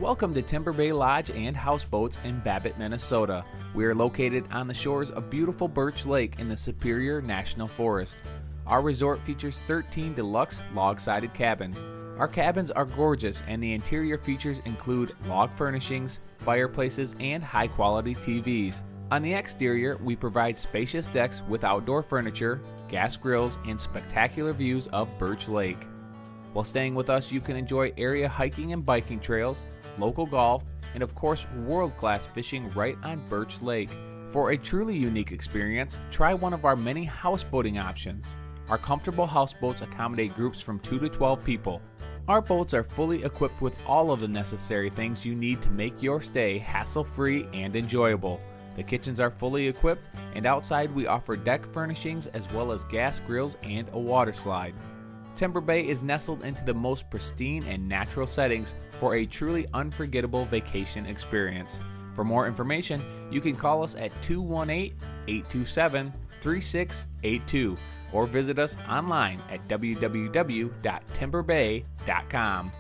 Welcome to Timber Bay Lodge and Houseboats in Babbitt, Minnesota. We are located on the shores of beautiful Birch Lake in the Superior National Forest. Our resort features 13 deluxe log-sided cabins. Our cabins are gorgeous and the interior features include log furnishings, fireplaces, and high-quality TVs. On the exterior, we provide spacious decks with outdoor furniture, gas grills, and spectacular views of Birch Lake. While staying with us, you can enjoy area hiking and biking trails, local golf, and of course world-class fishing right on Birch Lake. For a truly unique experience, try one of our many houseboating options. Our comfortable houseboats accommodate groups from 2 to 12 people. Our boats are fully equipped with all of the necessary things you need to make your stay hassle-free and enjoyable. The kitchens are fully equipped, and outside we offer deck furnishings as well as gas grills and a water slide. Timber Bay is nestled into the most pristine and natural settings for a truly unforgettable vacation experience. For more information, you can call us at 218-827-3682 or visit us online at www.timberbay.com.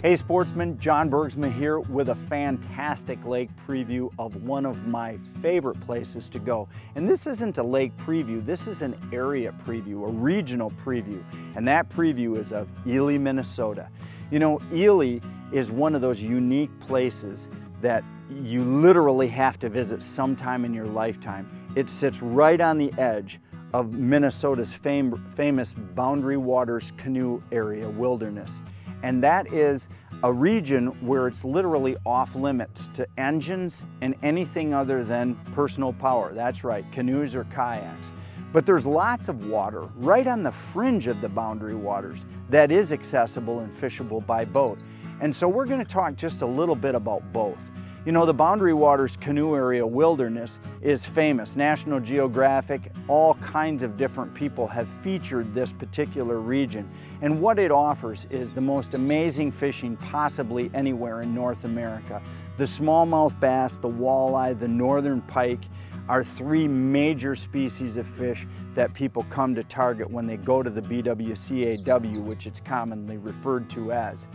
Hey sportsmen, John Bergsma here with a fantastic lake preview of one of my favorite places to go. And this isn't a lake preview, this is an area preview, a regional preview. And that preview is of Ely, Minnesota. You know, Ely is one of those unique places that you literally have to visit sometime in your lifetime. It sits right on the edge of Minnesota's famous Boundary Waters Canoe Area wilderness. And that is a region where it's literally off limits to engines and anything other than personal power. That's right, canoes or kayaks. But there's lots of water right on the fringe of the Boundary Waters that is accessible and fishable by boat. And so we're going to talk just a little bit about both. You know, the Boundary Waters Canoe Area wilderness is famous. National Geographic, all kinds of different people have featured this particular region. And what it offers is the most amazing fishing possibly anywhere in North America. The smallmouth bass, the walleye, the northern pike are three major species of fish that people come to target when they go to the BWCAW, which it's commonly referred to as.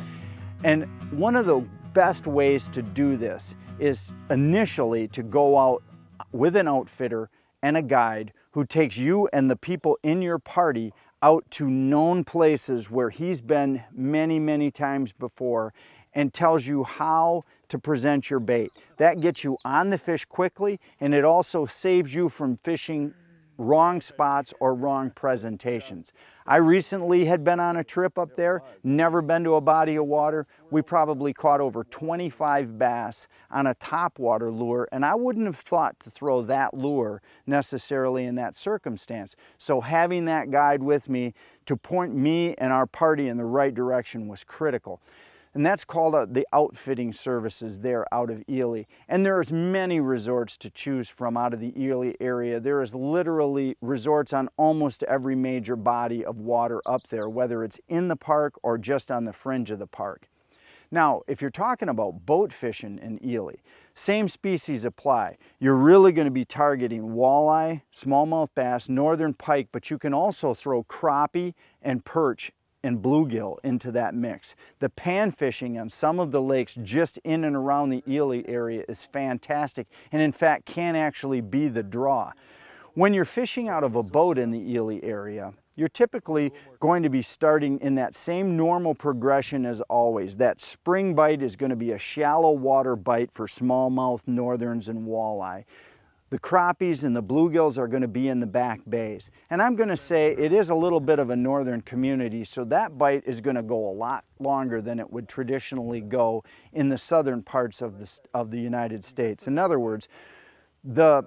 And one of the best ways to do this is initially to go out with an outfitter and a guide who takes you and the people in your party out to known places where he's been many times before and tells you how to present your bait. That gets you on the fish quickly, and it also saves you from fishing wrong spots or wrong presentations. I recently had been on a trip up there, never been to a body of water. We probably caught over 25 bass on a topwater lure, and I wouldn't have thought to throw that lure necessarily in that circumstance. So having that guide with me to point me and our party in the right direction was critical. And that's called the outfitting services there out of Ely. And there's many resorts to choose from out of the Ely area. There is literally resorts on almost every major body of water up there, whether it's in the park or just on the fringe of the park. Now, if you're talking about boat fishing in Ely, same species apply. You're really going to be targeting walleye, smallmouth bass, northern pike, but you can also throw crappie and perch and bluegill into that mix. The pan fishing on some of the lakes just in and around the Ely area is fantastic, and in fact can actually be the draw. When you're fishing out of a boat in the Ely area, you're typically going to be starting in that same normal progression as always. That spring bite is going to be a shallow water bite for smallmouth, northerns, and walleye. The crappies and the bluegills are going to be in the back bays. And I'm going to say it is a little bit of a northern community, so that bite is going to go a lot longer than it would traditionally go in the southern parts of the United States. In other words, the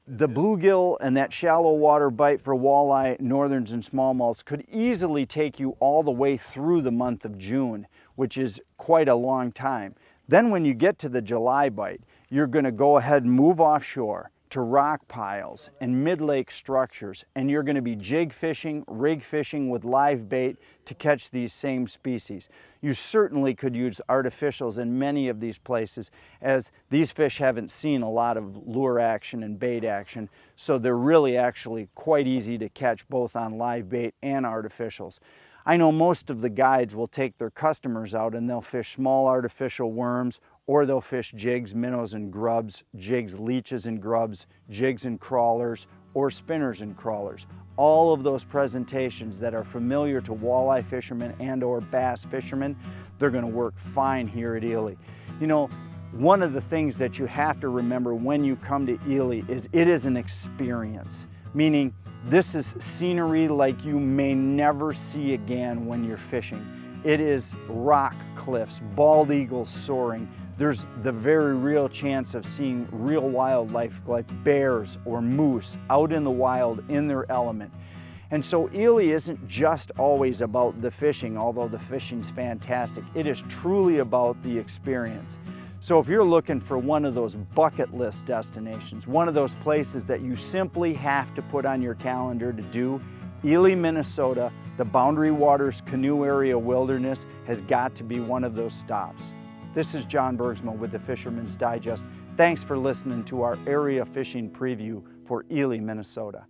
bluegill and that shallow water bite for walleye, northerns, and smallmouths could easily take you all the way through the month of June, which is quite a long time. Then when you get to the July bite, you're going to go ahead and move offshore, to rock piles and mid-lake structures, and you're going to be jig fishing, rig fishing with live bait to catch these same species. You certainly could use artificials in many of these places, as these fish haven't seen a lot of lure action and bait action, so they're really actually quite easy to catch both on live bait and artificials. I know most of the guides will take their customers out and they'll fish small artificial worms, or they'll fish jigs, minnows, and grubs, jigs, leeches, and grubs, jigs and crawlers, or spinners and crawlers. All of those presentations that are familiar to walleye fishermen and or bass fishermen, they're going to work fine here at Ely. You know, one of the things that you have to remember when you come to Ely is it is an experience, meaning this is scenery like you may never see again when you're fishing. It is rock cliffs, bald eagles soaring. There's the very real chance of seeing real wildlife like bears or moose out in the wild in their element. And so Ely isn't just always about the fishing, although the fishing's fantastic. It is truly about the experience. So if you're looking for one of those bucket list destinations, one of those places that you simply have to put on your calendar to do, Ely, Minnesota, the Boundary Waters Canoe Area Wilderness has got to be one of those stops. This is John Bergsma with the Fisherman's Digest. Thanks for listening to our area fishing preview for Ely, Minnesota.